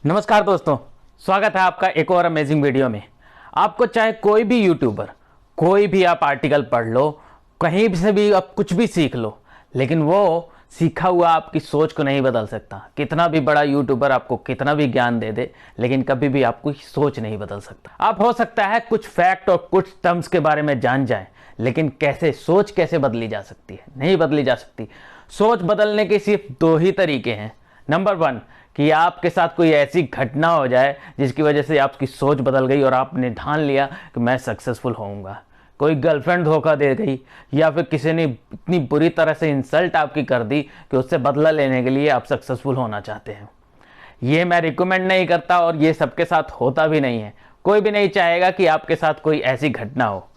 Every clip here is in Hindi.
नमस्कार दोस्तों, स्वागत है आपका एक और अमेजिंग वीडियो में। आपको चाहे कोई भी यूट्यूबर, कोई भी आप आर्टिकल पढ़ लो, कहीं से भी आप कुछ भी सीख लो, लेकिन वो सीखा हुआ आपकी सोच को नहीं बदल सकता। कितना भी बड़ा यूट्यूबर आपको कितना भी ज्ञान दे दे, लेकिन कभी भी आपकी सोच नहीं बदल सकता। आप हो सकता है कुछ फैक्ट और कुछ टर्म्स के बारे में जान जाएं, लेकिन सोच कैसे बदली जा सकती है? नहीं बदली जा सकती। सोच बदलने के सिर्फ दो ही तरीके हैं। नंबर 1 कि आपके साथ कोई ऐसी घटना हो जाए जिसकी वजह से आपकी सोच बदल गई और आपने ठान लिया कि मैं सक्सेसफुल होऊंगा। कोई गर्लफ्रेंड धोखा दे गई, या फिर किसी ने इतनी बुरी तरह से इंसल्ट आपकी कर दी कि उससे बदला लेने के लिए आप सक्सेसफुल होना चाहते हैं। ये मैं रिकमेंड नहीं करता और ये सबके साथ होता भी नहीं है। कोई भी नहीं चाहेगा कि आपके साथ कोई ऐसी घटना हो।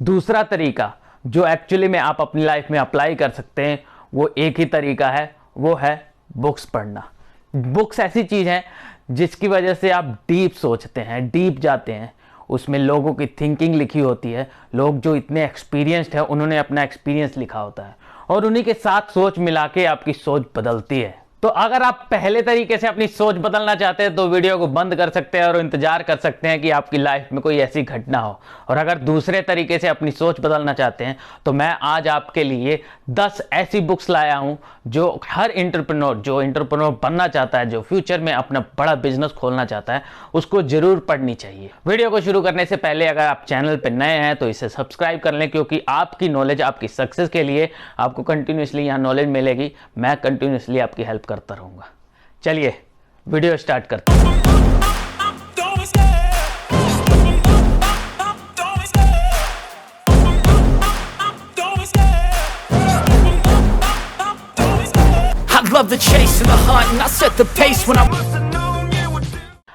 दूसरा तरीका जो एक्चुअली में आप अपनी लाइफ में अप्लाई कर सकते हैं, वो एक ही तरीका है, वो है बुक्स पढ़ना। बुक्स ऐसी चीज़ है जिसकी वजह से आप डीप सोचते हैं, डीप जाते हैं। उसमें लोगों की थिंकिंग लिखी होती है। लोग जो इतने एक्सपीरियंस्ड है, उन्होंने अपना एक्सपीरियंस लिखा होता है और उन्हीं के साथ सोच मिला के आपकी सोच बदलती है। तो अगर आप पहले तरीके से अपनी सोच बदलना चाहते हैं तो वीडियो को बंद कर सकते हैं और इंतजार कर सकते हैं कि आपकी लाइफ में कोई ऐसी घटना हो। और अगर दूसरे तरीके से अपनी सोच बदलना चाहते हैं तो मैं आज आपके लिए 10 ऐसी बुक्स लाया हूं जो हर जो एंटरप्रेन्योर बनना चाहता है, जो फ्यूचर में अपना बड़ा बिजनेस खोलना चाहता है, उसको जरूर पढ़नी चाहिए। वीडियो को शुरू करने से पहले अगर आप चैनल पर नए हैं तो इसे सब्सक्राइब कर लें, क्योंकि आपकी नॉलेज आपकी सक्सेस के लिए आपको कंटिन्यूसली यहाँ नॉलेज मिलेगी। मैं कंटिन्यूसली आपकी हेल्प करता रहूंगा। चलिए वीडियो स्टार्ट करते हैं। Love the chase and the hunt and I set the pace when I'm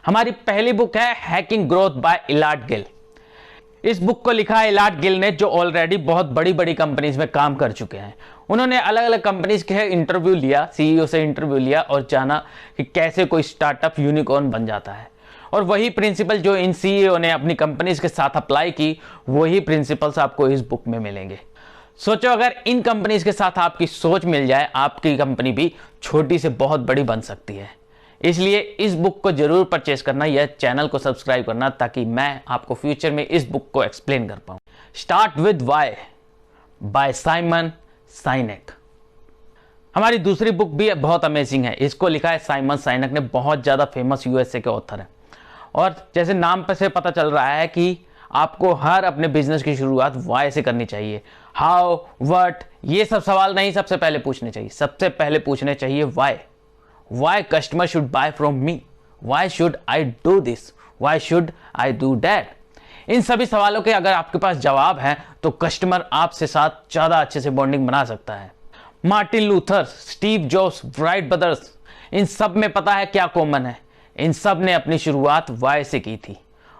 हमारी पहली बुक है हैकिंग ग्रोथ बाय इलाट गिल। इस बुक को लिखा है इलाट गिल ने, जो ऑलरेडी बहुत बड़ी बड़ी कंपनीज में काम कर चुके हैं। उन्होंने अलग अलग कंपनीज के इंटरव्यू लिया, सीईओ से इंटरव्यू लिया और जाना कि कैसे कोई स्टार्टअप यूनिकॉर्न बन जाता है। और वही प्रिंसिपल जो इन सीईओ ने अपनी कंपनीज के साथ अप्लाई की, वही प्रिंसिपल्स आपको इस बुक में मिलेंगे। सोचो अगर इन कंपनीज के साथ आपकी सोच मिल जाए, आपकी कंपनी भी छोटी से बहुत बड़ी बन सकती है। इसलिए इस बुक को जरूर परचेस करना, यह चैनल को सब्सक्राइब करना, ताकि मैं आपको फ्यूचर में इस बुक को एक्सप्लेन कर पाऊं। Start with why by Simon Sinek. हमारी दूसरी बुक भी बहुत अमेजिंग है। इसको लिखा है साइमन साइनेक ने, बहुत ज्यादा फेमस यूएसए के ऑथर है। और जैसे नाम पर से पता चल रहा है कि आपको हर अपने बिजनेस की शुरुआत वाई से करनी चाहिए। हाउ, व्हाट, ये सब सवाल नहीं सबसे पहले पूछने चाहिए। सबसे पहले पूछने चाहिए why. Why customer should buy from me, why should I do this, why should I do that. इन सभी सवालों के अगर आपके पास जवाब है तो कस्टमर आपसे साथ ज्यादा अच्छे से बॉन्डिंग बना सकता है। Martin Luther, Steve Jobs, Wright brothers, इन सब में पता है क्या कॉमन है? इन सब ने अपनी शुरुआत वाई से की थी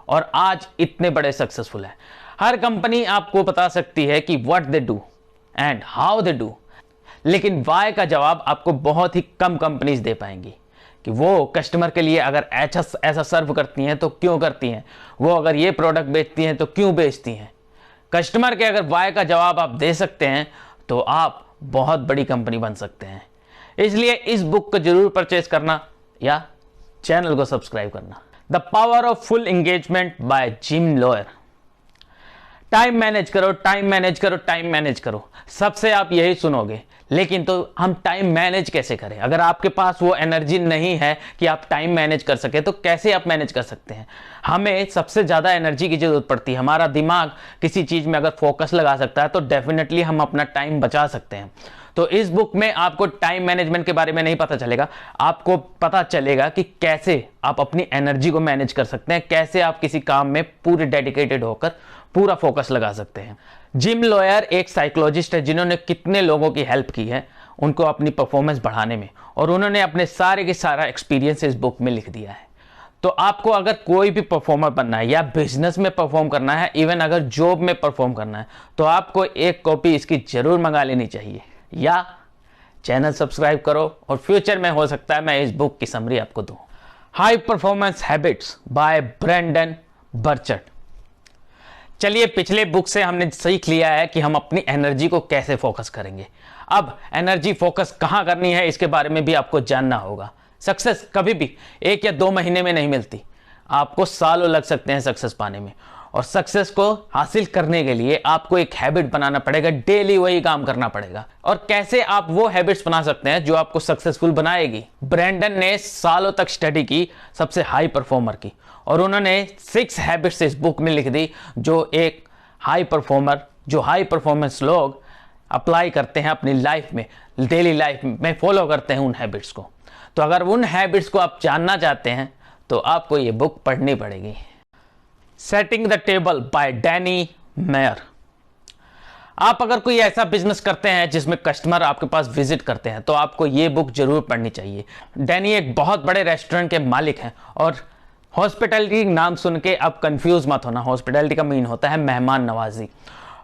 और आज इतने बड़े सक्सेसफुल है। हर कंपनी आपको बता सकती है कि what they do and how they do, लेकिन वाई का जवाब आपको बहुत ही कम कंपनीज दे पाएंगी। कि वो कस्टमर के लिए अगर ऐसा सर्व करती हैं तो क्यों करती हैं, वो अगर ये प्रोडक्ट बेचती हैं तो क्यों बेचती हैं। कस्टमर के अगर वाई का जवाब आप दे सकते हैं तो आप बहुत बड़ी कंपनी बन सकते हैं। इसलिए इस बुक को जरूर परचेज करना या चैनल को सब्सक्राइब करना। The power of full engagement by Jim Loehr. Time manage करो, टाइम मैनेज करो, टाइम मैनेज करो, सबसे आप यही सुनोगे। लेकिन तो हम टाइम मैनेज कैसे करें? अगर आपके पास वो एनर्जी नहीं है कि आप टाइम मैनेज कर सके तो कैसे आप मैनेज कर सकते हैं? हमें सबसे ज़्यादा एनर्जी की जरूरत पड़ती है। हमारा दिमाग किसी चीज़ में अगर फोकस लगा सकता है तो डेफिनेटली हम अपना टाइम बचा सकते हैं। तो इस बुक में आपको टाइम मैनेजमेंट के बारे में नहीं पता चलेगा, आपको पता चलेगा कि कैसे आप अपनी एनर्जी को मैनेज कर सकते हैं, कैसे आप किसी काम में पूरे डेडिकेटेड होकर पूरा फोकस लगा सकते हैं। जिम लॉयर एक साइकोलॉजिस्ट है जिन्होंने कितने लोगों की हेल्प की है उनको अपनी परफॉर्मेंस बढ़ाने में, और उन्होंने अपने सारे के सारा एक्सपीरियंस इस बुक में लिख दिया है। तो आपको अगर कोई भी परफॉर्मर बनना है या बिजनेस में परफॉर्म करना है, इवन अगर जॉब में परफॉर्म करना है, तो आपको एक कॉपी इसकी जरूर मंगा लेनी चाहिए या चैनल सब्सक्राइब करो और फ्यूचर में हो सकता है मैं इस बुक की समरी आपको दूं। High performance habits by Brendon Burchard. चलिए पिछले बुक से हमने सीख लिया है कि हम अपनी एनर्जी को कैसे फोकस करेंगे। अब एनर्जी फोकस कहां करनी है इसके बारे में भी आपको जानना होगा। सक्सेस कभी भी 1 या 2 महीने में नहीं मिलती, आपको सालों लग सकते हैं सक्सेस पाने में। और सक्सेस को हासिल करने के लिए आपको एक हैबिट बनाना पड़ेगा, डेली वही काम करना पड़ेगा। और कैसे आप वो हैबिट्स बना सकते हैं जो आपको सक्सेसफुल बनाएगी। ब्रेंडन ने सालों तक स्टडी की सबसे हाई परफॉर्मर की, और उन्होंने 6 हैबिट्स इस बुक में लिख दी जो एक हाई परफॉर्मेंस लोग अप्लाई करते हैं अपनी लाइफ में, डेली लाइफ में फॉलो करते हैं उन हैबिट्स को। तो अगर उन हैबिट्स को आप जानना चाहते हैं तो आपको ये बुक पढ़नी पड़ेगी। Setting the table by Danny mayor. आप अगर कोई ऐसा बिजनेस करते हैं जिसमें कस्टमर आपके पास विजिट करते हैं तो आपको ये बुक जरूर पढ़नी चाहिए। डैनी एक बहुत बड़े रेस्टोरेंट के मालिक हैं, और हॉस्पिटैलिटी नाम सुन के आप कंफ्यूज मत होना। हॉस्पिटैलिटी का मीन होता है मेहमान नवाजी,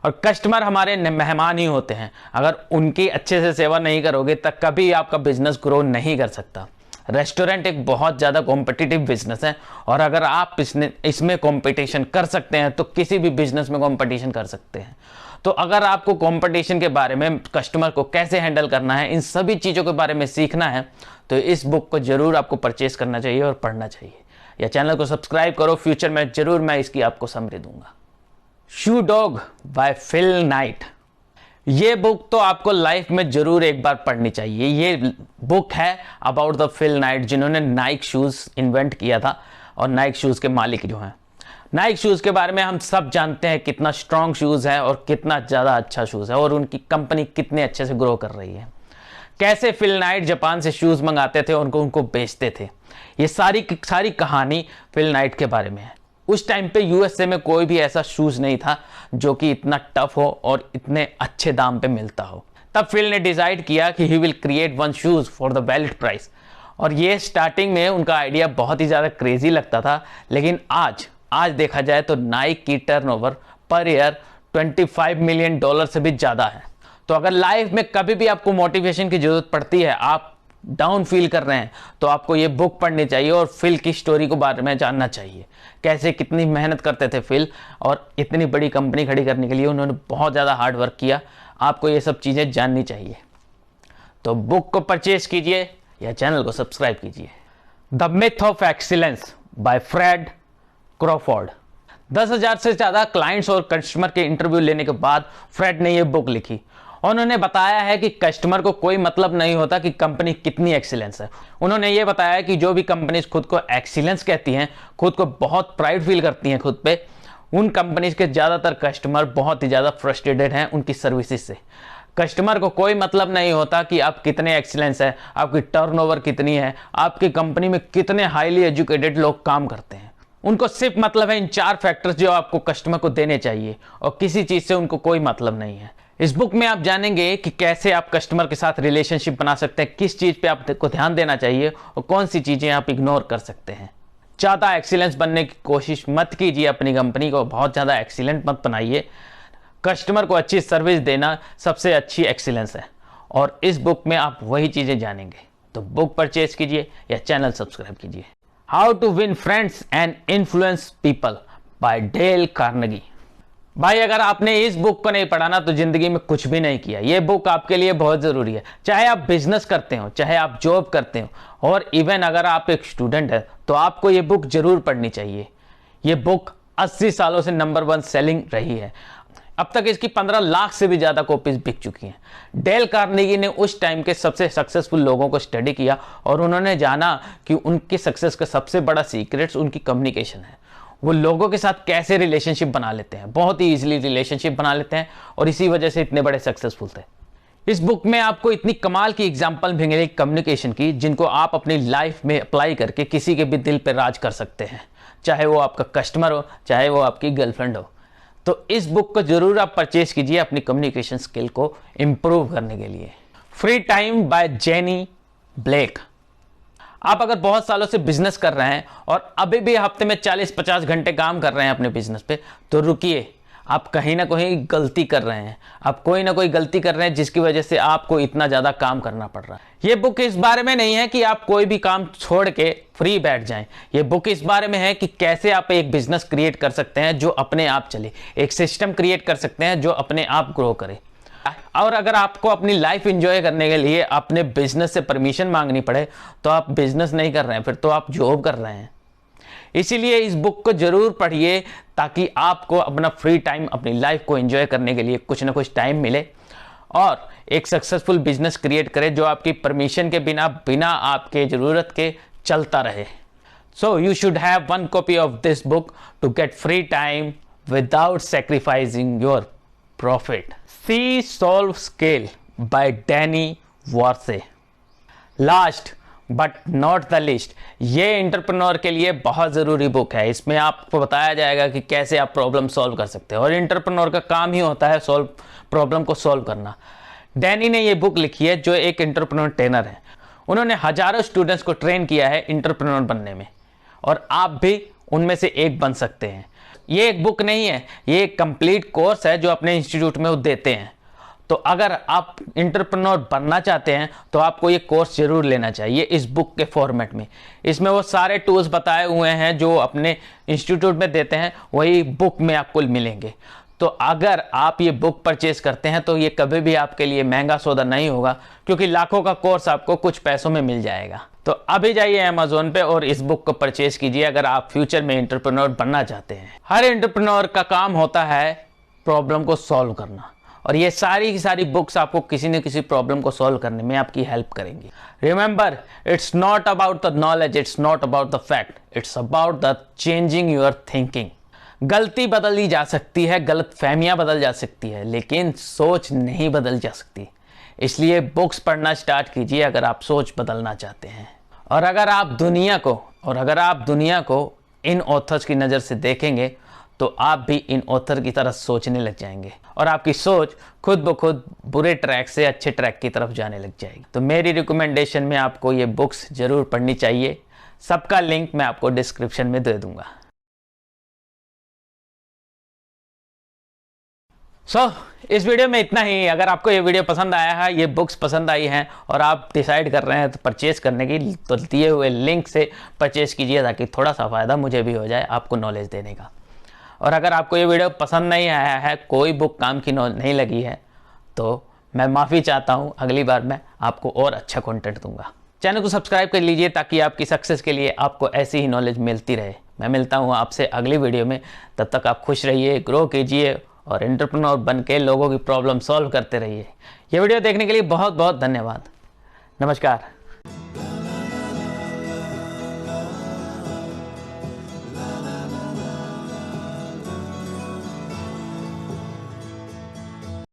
और कस्टमर हमारे मेहमान ही होते हैं। अगर उनकी अच्छे से सेवा नहीं करोगे तब कभी आपका बिजनेस ग्रो नहीं कर सकता। रेस्टोरेंट एक बहुत ज़्यादा कॉम्पिटिटिव बिजनेस है, और अगर आप इसमें कंपटीशन कर सकते हैं तो किसी भी बिजनेस में कंपटीशन कर सकते हैं। तो अगर आपको कंपटीशन के बारे में, कस्टमर को कैसे हैंडल करना है, इन सभी चीज़ों के बारे में सीखना है तो इस बुक को जरूर आपको परचेज करना चाहिए और पढ़ना चाहिए। या चैनल को सब्सक्राइब करो, फ्यूचर में जरूर मैं इसकी आपको समरी दूंगा। शू डॉग बाय फिल नाइट। ये बुक तो आपको लाइफ में जरूर एक बार पढ़नी चाहिए। ये बुक है अबाउट द फिल नाइट, जिन्होंने नाइक शूज़ इन्वेंट किया था और नाइक शूज़ के मालिक जो हैं। नाइक शूज़ के बारे में हम सब जानते हैं कितना स्ट्रॉन्ग शूज़ है और कितना ज़्यादा अच्छा शूज़ है, और उनकी कंपनी कितने अच्छे से ग्रो कर रही है। कैसे फिल नाइट जापान से शूज़ मंगाते थे, उनको बेचते थे। ये सारी कहानी फिल नाइट के बारे में है। उस टाइम पे यूएसए में कोई भी ऐसा शूज़ नहीं था जो कि इतना टफ हो और इतने अच्छे दाम पे मिलता हो। तब फिल ने डिसाइड किया कि he will create one shoes for the valid price. और ये स्टार्टिंग में उनका आइडिया बहुत ही ज़्यादा क्रेजी लगता था, लेकिन आज देखा जाए तो नाइक की टर्नओवर पर ईयर $25 मिलियन से भी ज़्यादा है। तो अगर लाइफ में कभी भी आपको मोटिवेशन की ज़रूरत पड़ती है, आप डाउन फील कर रहे हैं, तो आपको ये बुक पढ़नी चाहिए और फिल की स्टोरी को बारे में जानना चाहिए। कैसे कितनी मेहनत करते थे फिल, और इतनी बड़ी कंपनी खड़ी करने के लिए उन्होंने बहुत ज़्यादा हार्ड वर्क किया। आपको ये सब चीज़ें जाननी चाहिए। तो बुक को परचेज कीजिए या चैनल को सब्सक्राइब कीजिए। The myth of excellence by Fred Crawford. 10,000 से ज़्यादा क्लाइंट्स और कस्टमर के इंटरव्यू लेने के बाद फ्रेड ने ये बुक लिखी। उन्होंने बताया है कि कस्टमर को कोई मतलब नहीं होता कि कंपनी कितनी एक्सीलेंस है। उन्होंने ये बताया कि जो भी कंपनीज खुद को एक्सीलेंस कहती हैं, खुद को बहुत प्राइड फील करती हैं खुद पे, उन कंपनीज के ज़्यादातर कस्टमर बहुत ही ज़्यादा फ्रस्ट्रेटेड हैं उनकी सर्विसेज से। कस्टमर को कोई मतलब नहीं होता कि आप कितने एक्सीलेंस है, आपकी टर्नओवर कितनी है, आपकी कंपनी में कितने हाईली एजुकेटेड लोग काम करते हैं। उनको सिर्फ मतलब है इन 4 फैक्टर्स जो आपको कस्टमर को देने चाहिए, और किसी चीज़ से उनको कोई मतलब नहीं है। इस बुक में आप जानेंगे कि कैसे आप कस्टमर के साथ रिलेशनशिप बना सकते हैं, किस चीज़ पे आपको ध्यान देना चाहिए और कौन सी चीज़ें आप इग्नोर कर सकते हैं। ज़्यादा एक्सीलेंस बनने की कोशिश मत कीजिए, अपनी कंपनी को बहुत ज़्यादा एक्सीलेंट मत बनाइए। कस्टमर को अच्छी सर्विस देना सबसे अच्छी एक्सीलेंस है, और इस बुक में आप वही चीज़ें जानेंगे। तो बुक परचेज कीजिए या चैनल सब्सक्राइब कीजिए। How to win friends and influence people by Dale Carnegie. भाई अगर आपने इस बुक को नहीं पढ़ा ना तो जिंदगी में कुछ भी नहीं किया। ये बुक आपके लिए बहुत ज़रूरी है, चाहे आप बिजनेस करते हो, चाहे आप जॉब करते हो, और इवन अगर आप एक स्टूडेंट है तो आपको ये बुक जरूर पढ़नी चाहिए। ये बुक 80 सालों से नंबर 1 सेलिंग रही है। अब तक इसकी 15 लाख से भी ज़्यादा कॉपीज बिक चुकी हैं। डेल कार्नेगी ने उस टाइम के सबसे सक्सेसफुल लोगों को स्टडी किया, और उन्होंने जाना कि उनकी सक्सेस का सबसे बड़ा सीक्रेट्स उनकी कम्युनिकेशन है। वो लोगों के साथ कैसे रिलेशनशिप बना लेते हैं, बहुत ही इजीली रिलेशनशिप बना लेते हैं, और इसी वजह से इतने बड़े सक्सेसफुल थे। इस बुक में आपको इतनी कमाल की एग्जांपल मिलेगी कम्युनिकेशन की, जिनको आप अपनी लाइफ में अप्लाई करके किसी के भी दिल पर राज कर सकते हैं, चाहे वो आपका कस्टमर हो, चाहे वो आपकी गर्लफ्रेंड हो। तो इस बुक को जरूर आप परचेज कीजिए अपनी कम्युनिकेशन स्किल को इम्प्रूव करने के लिए। Free time by Jenny Blake. आप अगर बहुत सालों से बिजनेस कर रहे हैं और अभी भी हफ्ते में 40-50 घंटे काम कर रहे हैं अपने बिजनेस पे, तो रुकिए, आप कहीं ना कहीं गलती कर रहे हैं। आप कोई ना कोई गलती कर रहे हैं जिसकी वजह से आपको इतना ज़्यादा काम करना पड़ रहा है। ये बुक इस बारे में नहीं है कि आप कोई भी काम छोड़ के फ्री बैठ जाएं। ये बुक इस बारे में है कि कैसे आप एक बिजनेस क्रिएट कर सकते हैं जो अपने आप चले, एक सिस्टम क्रिएट कर सकते हैं जो अपने आप ग्रो करे। और अगर आपको अपनी लाइफ एंजॉय करने के लिए अपने बिजनेस से परमिशन मांगनी पड़े तो आप बिजनेस नहीं कर रहे हैं, फिर तो आप जॉब कर रहे हैं। इसीलिए इस बुक को जरूर पढ़िए ताकि आपको अपना फ्री टाइम, अपनी लाइफ को एंजॉय करने के लिए कुछ ना कुछ टाइम मिले और एक सक्सेसफुल बिजनेस क्रिएट करे जो आपकी परमिशन के बिना आपके ज़रूरत के चलता रहे। So you should have one copy of this book to get free time without sacrificing your profit. See solve scale by Danny Warshay. Last but not the list, ये एंटरप्रेन्योर के लिए बहुत ज़रूरी बुक है। इसमें आपको बताया जाएगा कि कैसे आप प्रॉब्लम सॉल्व कर सकते हैं और एंटरप्रेन्योर का काम ही होता है प्रॉब्लम को सॉल्व करना। डैनी ने ये बुक लिखी है जो एक एंटरप्रेन्योर ट्रेनर है। उन्होंने हजारों स्टूडेंट्स को ट्रेन किया है एंटरप्रेन्योर बनने में और आप भी उनमें से एक बन सकते हैं। ये एक बुक नहीं है, ये एक कंप्लीट कोर्स है जो अपने इंस्टीट्यूट में वो देते हैं। तो अगर आप एंटरप्रेन्योर बनना चाहते हैं तो आपको ये कोर्स जरूर लेना चाहिए इस बुक के फॉर्मेट में। इसमें वो सारे टूल्स बताए हुए हैं जो अपने इंस्टीट्यूट में देते हैं, वही बुक में आपको मिलेंगे। तो अगर आप ये बुक परचेज करते हैं तो ये कभी भी आपके लिए महंगा सौदा नहीं होगा, क्योंकि लाखों का कोर्स आपको कुछ पैसों में मिल जाएगा। तो अभी जाइए अमेज़न पे और इस बुक को परचेज कीजिए अगर आप फ्यूचर में एंटरप्रेन्योर बनना चाहते हैं। हर एंटरप्रेन्योर का काम होता है प्रॉब्लम को सॉल्व करना और ये सारी की सारी बुक्स आपको किसी न किसी प्रॉब्लम को सॉल्व करने में आपकी हेल्प करेंगी। Remember, it's not about the knowledge, it's not about the fact, it's about the changing your thinking. गलती बदली जा सकती है, गलत फहमियाँ बदल जा सकती है, लेकिन सोच नहीं बदल जा सकती। इसलिए बुक्स पढ़ना स्टार्ट कीजिए अगर आप सोच बदलना चाहते हैं। और अगर आप दुनिया को इन ऑथर्स की नज़र से देखेंगे तो आप भी इन ऑथर की तरह सोचने लग जाएंगे और आपकी सोच खुद ब खुद बुरे ट्रैक से अच्छे ट्रैक की तरफ जाने लग जाएगी। तो मेरी रिकमेंडेशन में आपको ये बुक्स ज़रूर पढ़नी चाहिए। सबका लिंक मैं आपको डिस्क्रिप्शन में दे दूंगा। इस वीडियो में इतना ही। अगर आपको ये वीडियो पसंद आया है, ये बुक्स पसंद आई हैं और आप डिसाइड कर रहे हैं तो परचेज़ करने की, तो दिए हुए लिंक से परचेज़ कीजिए ताकि थोड़ा सा फ़ायदा मुझे भी हो जाए आपको नॉलेज देने का। और अगर आपको ये वीडियो पसंद नहीं आया है, कोई बुक काम की नहीं लगी है, तो मैं माफ़ी चाहता हूँ। अगली बार मैं आपको और अच्छा कंटेंट दूंगा। चैनल को सब्सक्राइब कर लीजिए ताकि आपकी सक्सेस के लिए आपको ऐसी ही नॉलेज मिलती रहे। मैं मिलता हूँ आपसे अगली वीडियो में। तब तक आप खुश रहिए, ग्रो कीजिए और एंटरप्रेन्योर बन के लोगों की प्रॉब्लम सॉल्व करते रहिए। ये वीडियो देखने के लिए बहुत बहुत धन्यवाद। नमस्कार।